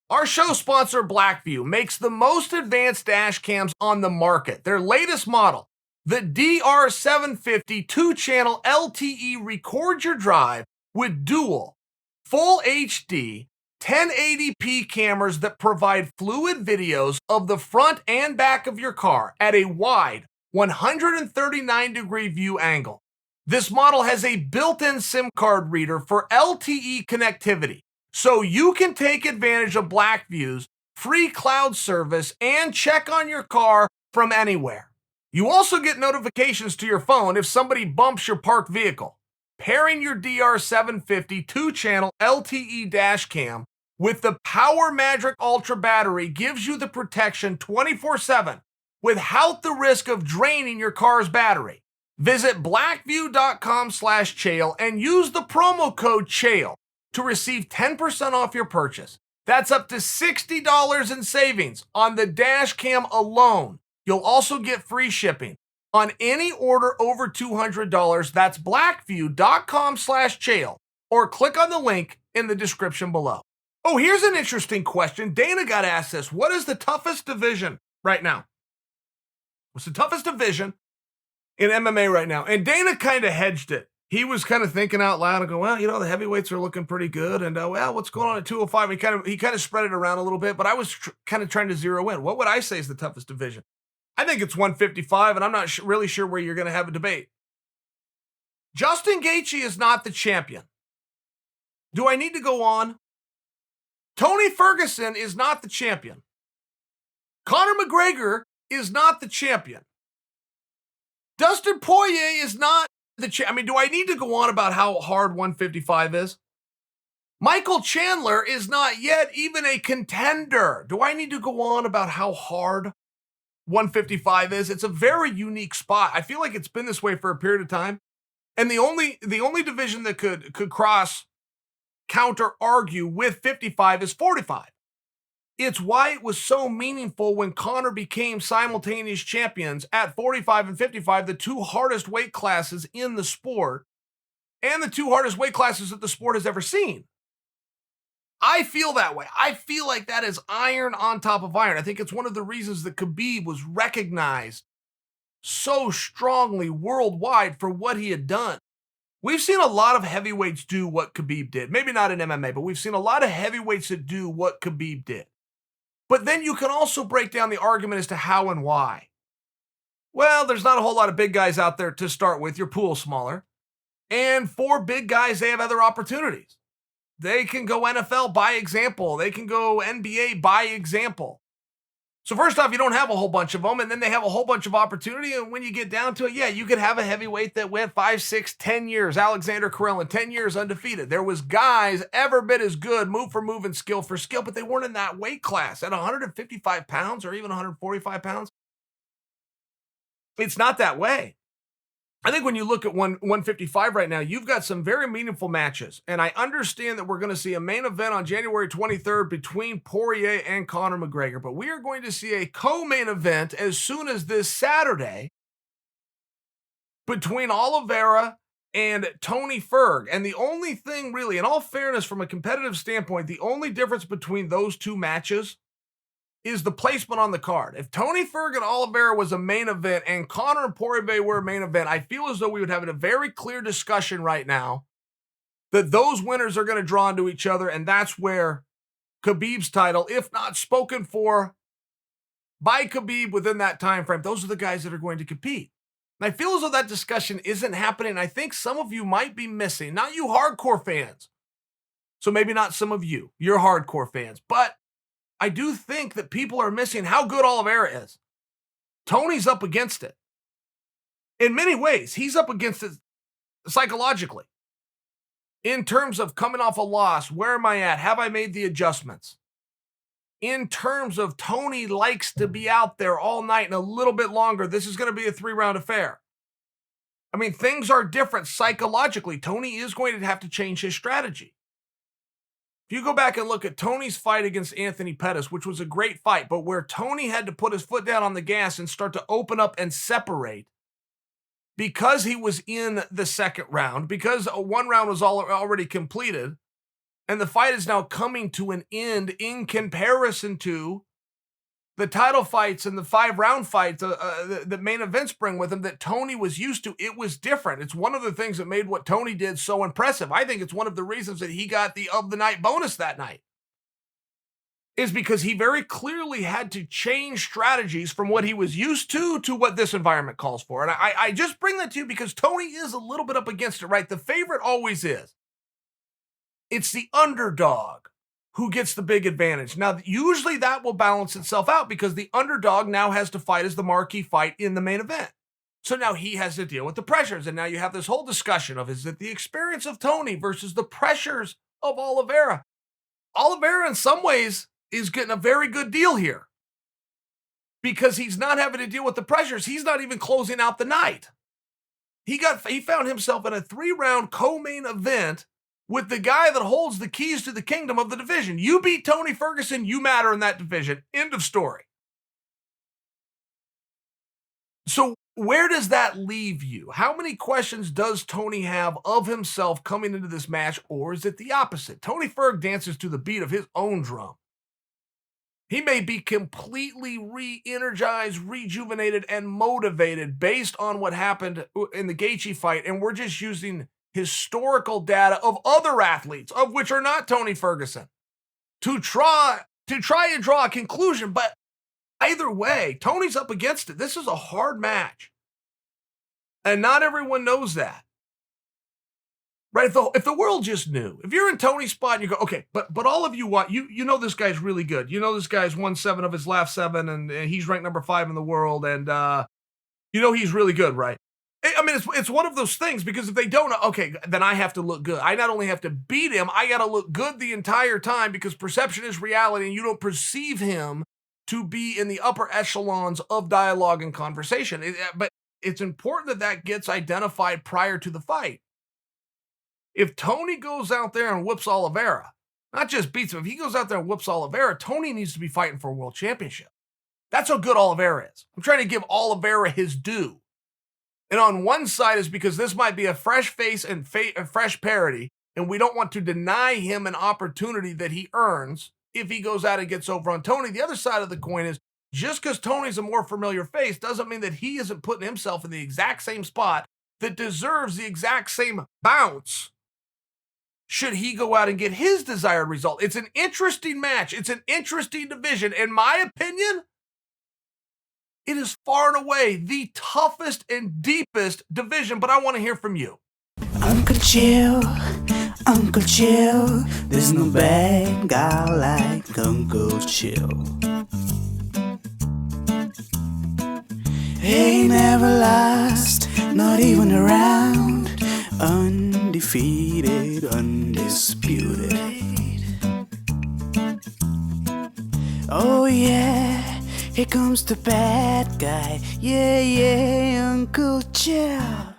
Our show sponsor, Blackview, makes the most advanced dash cams on the market. Their latest model, the DR750 2-channel LTE, records your drive with dual, full HD, 1080p cameras that provide fluid videos of the front and back of your car at a wide 139-degree view angle. This model has a built-in SIM card reader for LTE connectivity, so you can take advantage of Blackview's free cloud service and check on your car from anywhere. You also get notifications to your phone if somebody bumps your parked vehicle. Pairing your DR750 2-channel LTE dash cam with the Power Magic Ultra battery gives you the protection 24/7 without the risk of draining your car's battery. Visit blackview.com/Chael and use the promo code Chael to receive 10% off your purchase. That's up to $60 in savings on the dash cam alone. You'll also get free shipping on any order over $200. That's blackview.com/Chael, or click on the link in the description below. Oh, here's an interesting question. Dana got asked this. What is the toughest division right now? What's the toughest division in MMA right now? And Dana kind of hedged it. He was kind of thinking out loud and go, well, the heavyweights are looking pretty good. And, what's going on at 205? He kind of spread it around a little bit, but I was kind of trying to zero in. What would I say is the toughest division? I think it's 155, and I'm not really sure where you're going to have a debate. Justin Gaethje is not the champion. Do I need to go on? Tony Ferguson is not the champion. Conor McGregor is not the champion. Dustin Poirier is not the champion. Do I need to go on about how hard 155 is? Michael Chandler is not yet even a contender. Do I need to go on about how hard 155 is? It's a very unique spot. I feel like it's been this way for a period of time. And the only division that could cross counter argue with 55 is 45. It's why it was so meaningful when Conor became simultaneous champions at 45 and 55, the two hardest weight classes in the sport, and the two hardest weight classes that the sport has ever seen. I feel that way. I feel like that is iron on top of iron. I think it's one of the reasons that Khabib was recognized so strongly worldwide for what he had done. We've seen a lot of heavyweights do what Khabib did. Maybe not in MMA, but we've seen a lot of heavyweights that do what Khabib did. But then you can also break down the argument as to how and why. Well, there's not a whole lot of big guys out there to start with. Your pool's smaller. And for big guys, they have other opportunities. They can go NFL by example. They can go NBA by example. So first off, you don't have a whole bunch of them, and then they have a whole bunch of opportunity. And when you get down to it, yeah, you could have a heavyweight that went 5, 6, 10 years. Alexander Karelin, 10 years undefeated. There was guys ever bit as good, move for move and skill for skill, but they weren't in that weight class. At 155 pounds or even 145 pounds, it's not that way. I think when you look at 155 right now, you've got some very meaningful matches. And I understand that we're going to see a main event on January 23rd between Poirier and Conor McGregor. But we are going to see a co-main event as soon as this Saturday between Oliveira and Tony Ferg. And the only thing really, in all fairness, from a competitive standpoint, the only difference between those two matches is the placement on the card. If Tony Ferg and Oliveira was a main event and Conor and Poirier were a main event, I feel as though we would have a very clear discussion right now that those winners are going to draw into each other, and that's where Khabib's title, if not spoken for by Khabib within that time frame, those are the guys that are going to compete. And I feel as though that discussion isn't happening. I think some of you might be missing, not you hardcore fans. So maybe not some of you, you're hardcore fans, but I do think that people are missing how good Oliveira is. Tony's up against it. In many ways, he's up against it psychologically. In terms of coming off a loss, where am I at? Have I made the adjustments? In terms of Tony likes to be out there all night and a little bit longer. This is going to be a 3-round affair. I mean, things are different psychologically. Tony is going to have to change his strategy. If you go back and look at Tony's fight against Anthony Pettis, which was a great fight, but where Tony had to put his foot down on the gas and start to open up and separate because he was in the second round, because one round was already completed, And the fight is now coming to an end in comparison to the title fights and the 5-round fights that main events bring with him that Tony was used to. It was different. It's one of the things that made what Tony did so impressive. I think it's one of the reasons that he got the of the night bonus that night, is because he very clearly had to change strategies from what he was used to what this environment calls for. And I just bring that to you because Tony is a little bit up against it, right? The favorite always is. It's the underdog who gets the big advantage. Now, usually that will balance itself out because the underdog now has to fight as the marquee fight in the main event. So now he has to deal with the pressures. And now you have this whole discussion of, is it the experience of Tony versus the pressures of Oliveira? Oliveira, in some ways, is getting a very good deal here because he's not having to deal with the pressures. He's not even closing out the night. He found himself in a 3-round co-main event with the guy that holds the keys to the kingdom of the division. You beat Tony Ferguson, you matter in that division. End of story. So where does that leave you? How many questions does Tony have of himself coming into this match, or is it the opposite? Tony Ferg dances to the beat of his own drum. He may be completely re-energized, rejuvenated, and motivated based on what happened in the Gaethje fight, and we're just using historical data of other athletes, of which are not Tony Ferguson, to try and draw a conclusion. But either way, Tony's up against it. This is a hard match, and not everyone knows that. Right? If the world just knew, if you're in Tony's spot and you go, okay, but all of you want, you know this guy's really good. You know this guy's won 7 of his last 7, and he's ranked number 5 in the world, and you know he's really good, right? I mean, it's one of those things, because if they don't, okay, then I have to look good. I not only have to beat him, I got to look good the entire time, because perception is reality, and you don't perceive him to be in the upper echelons of dialogue and conversation. But it's important that gets identified prior to the fight. If Tony goes out there and whoops Oliveira, not just beats him, if he goes out there and whoops Oliveira, Tony needs to be fighting for a world championship. That's how good Oliveira is. I'm trying to give Oliveira his due. And on one side is because this might be a fresh face and a fresh parody, and we don't want to deny him an opportunity that he earns if he goes out and gets over on Tony. The other side of the coin is, just because Tony's a more familiar face doesn't mean that he isn't putting himself in the exact same spot that deserves the exact same bounce should he go out and get his desired result. It's an interesting match. It's an interesting division. In my opinion, it is far and away the toughest and deepest division, but I want to hear from you. Uncle Chill, there's no bad guy like Uncle Chill. He never lost, not even a round, undefeated, undisputed. Oh yeah, here comes the bad guy, yeah, Uncle Chill.